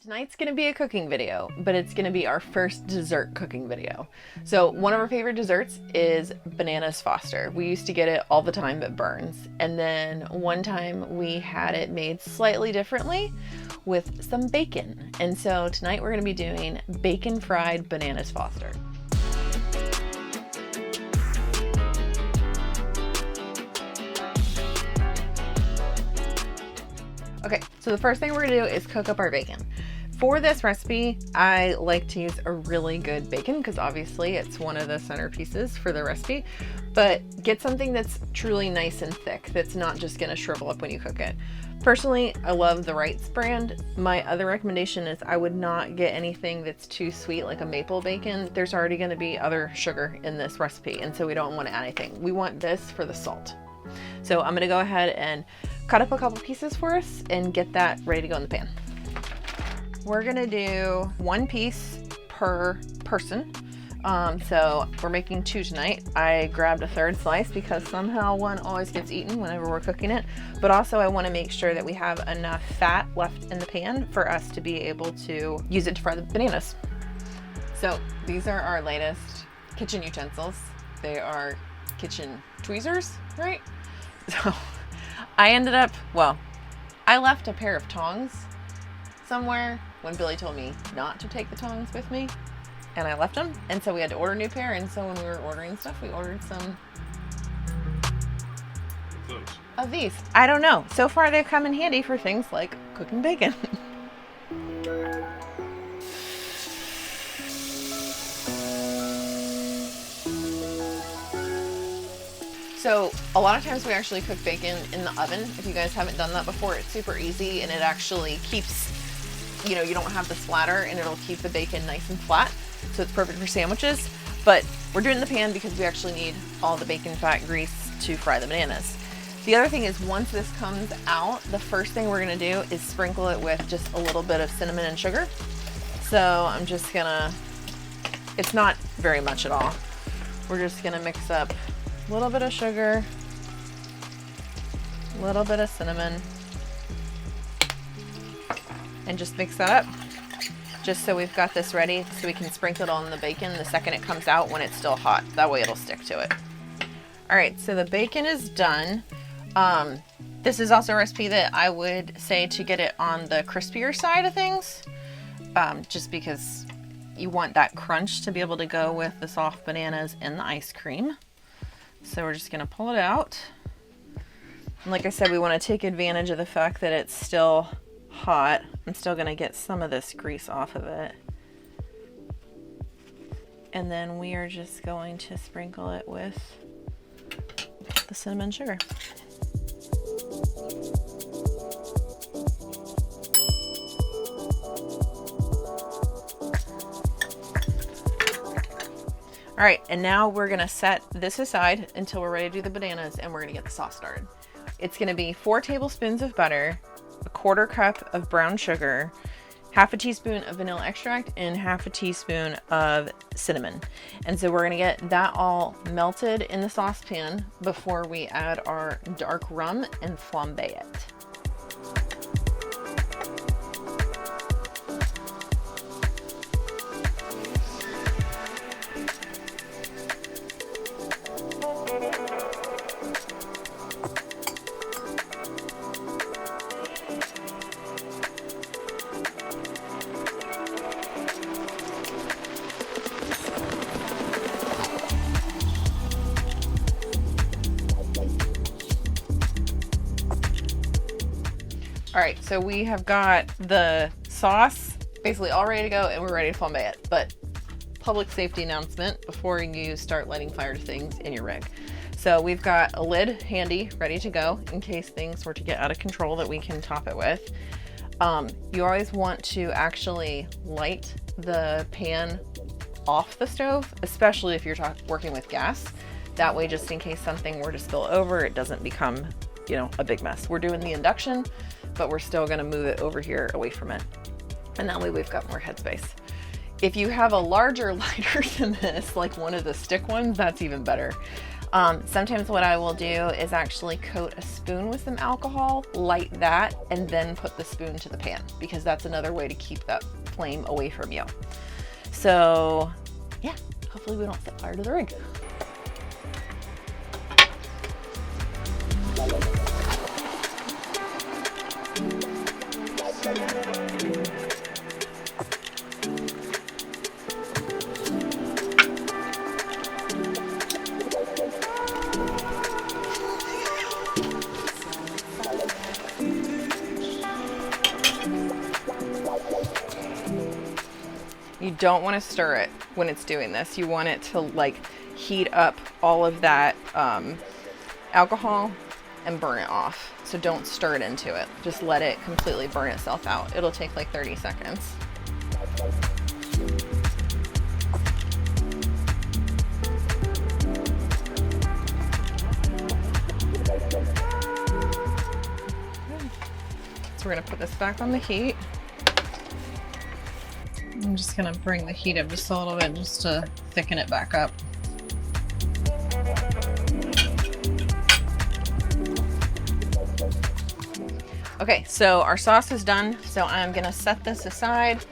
Tonight's gonna be a cooking video, but it's gonna be our first dessert cooking video. So one of our favorite desserts is bananas Foster. We used to get it all the time at Burns. And then one time we had it made slightly differently with some bacon. And so tonight we're gonna be doing bacon fried bananas Foster. Okay, so the first thing we're gonna do is cook up our bacon. For this recipe, I like to use a really good bacon because obviously it's one of the centerpieces for the recipe, but get something that's truly nice and thick that's not just gonna shrivel up when you cook it. Personally, I love the Wright's brand. My other recommendation is I would not get anything that's too sweet like a maple bacon. There's already gonna be other sugar in this recipe, and so we don't want to add anything. We want this for the salt. So I'm gonna go ahead and cut up a couple pieces for us and get that ready to go in the pan. We're gonna do one piece per person. So we're making two tonight. I grabbed a third slice because somehow one always gets eaten whenever we're cooking it. But also I wanna make sure that we have enough fat left in the pan for us to be able to use it to fry the bananas. So these are our latest kitchen utensils. They are kitchen tweezers, right? So I left a pair of tongs somewhere when Billy told me not to take the tongs with me, and I left them, and so we had to order a new pair. And so when we were ordering stuff, we ordered some of these. I don't know, so far they've come in handy for things like cooking bacon. So a lot of times we actually cook bacon in the oven. If you guys haven't done that before, it's super easy, and it actually keeps, you don't have the splatter, and it'll keep the bacon nice and flat. So it's perfect for sandwiches, but we're doing it in the pan because we actually need all the bacon fat grease to fry the bananas. The other thing is, once this comes out, the first thing we're gonna do is sprinkle it with just a little bit of cinnamon and sugar. So I'm just gonna, it's not very much at all. We're just gonna mix up a little bit of sugar, a little bit of cinnamon, and just mix that up just so we've got this ready so we can sprinkle it on the bacon the second it comes out when it's still hot. That way it'll stick to it. All right, so the bacon is done. This is also a recipe that I would say to get it on the crispier side of things, just because you want that crunch to be able to go with the soft bananas and the ice cream. So we're just gonna pull it out. And like I said, we wanna take advantage of the fact that it's still hot. I'm still gonna get some of this grease off of it. And then we are just going to sprinkle it with the cinnamon sugar. All right, and now we're gonna set this aside until we're ready to do the bananas, and we're gonna get the sauce started. It's gonna be 4 tablespoons of butter, a 1/4 cup of brown sugar, 1/2 teaspoon of vanilla extract, and 1/2 teaspoon of cinnamon. And so we're gonna get that all melted in the saucepan before we add our dark rum and flambe it. All right, so we have got the sauce basically all ready to go, and we're ready to flambe it. But public safety announcement before you start lighting fire to things in your rig. So we've got a lid handy, ready to go in case things were to get out of control that we can top it with. You always want to actually light the pan off the stove, especially if you're working with gas. That way, just in case something were to spill over, it doesn't become, a big mess. We're doing the induction, but we're still gonna move it over here away from it. And that way we've got more headspace. If you have a larger lighter than this, like one of the stick ones, that's even better. Sometimes what I will do is actually coat a spoon with some alcohol, light that, and then put the spoon to the pan, because that's another way to keep that flame away from you. So yeah, hopefully we don't set fire to the rig. You don't want to stir it when it's doing this. You want it to like heat up all of that alcohol and burn it off. So don't stir it into it. Just let it completely burn itself out. It'll take like 30 seconds. So we're gonna put this back on the heat. I'm just gonna bring the heat up just a little bit just to thicken it back up. Okay, so our sauce is done. So I'm gonna set this aside.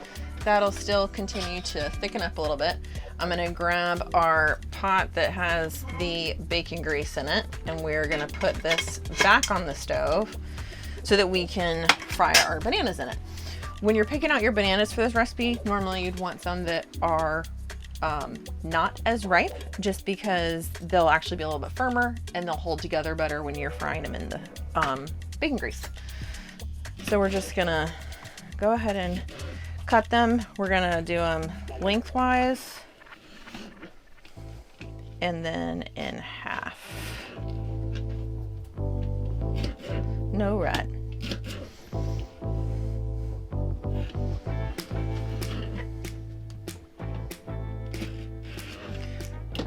That'll still continue to thicken up a little bit. I'm gonna grab our pot that has the bacon grease in it, and we're gonna put this back on the stove so that we can fry our bananas in it. When you're picking out your bananas for this recipe, normally you'd want some that are not as ripe, just because they'll actually be a little bit firmer and they'll hold together better when you're frying them in the bacon grease. So we're just gonna go ahead and cut them. We're gonna do them lengthwise and then in half. No rat.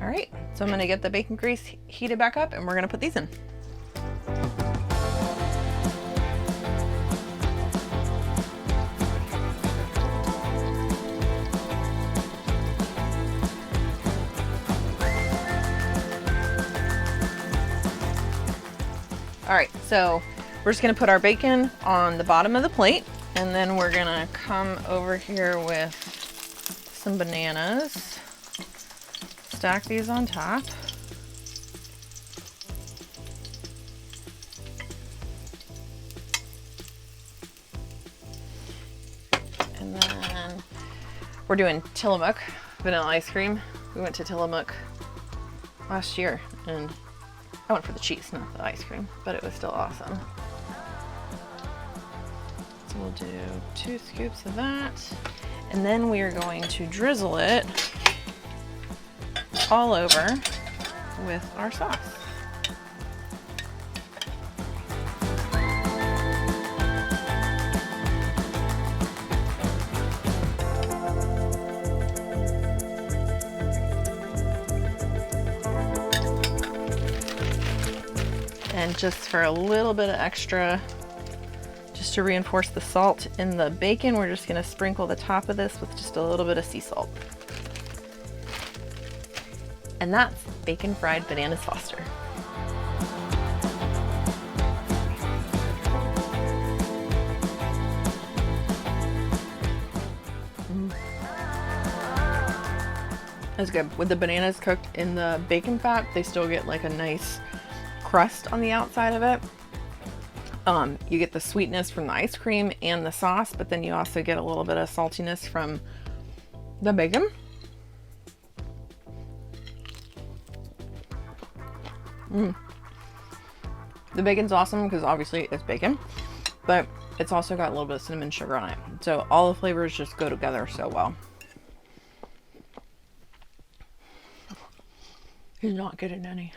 All right, so I'm gonna get the bacon grease heated back up and we're gonna put these in. All right, so we're just gonna put our bacon on the bottom of the plate, and then we're gonna come over here with some bananas. Stack these on top. And then we're doing Tillamook vanilla ice cream. We went to Tillamook last year and I went for the cheese, not the ice cream, but it was still awesome. So we'll do 2 scoops of that. And then we are going to drizzle it all over with our sauce. And just for a little bit of extra, just to reinforce the salt in the bacon, we're just gonna sprinkle the top of this with just a little bit of sea salt. And that's bacon fried bananas Foster. That's good. With the bananas cooked in the bacon fat, they still get like a nice crust on the outside of it. You get the sweetness from the ice cream and the sauce, but then you also get a little bit of saltiness from the bacon. The bacon's awesome because obviously it's bacon, but it's also got a little bit of cinnamon sugar on it. So all the flavors just go together so well. He's not getting any.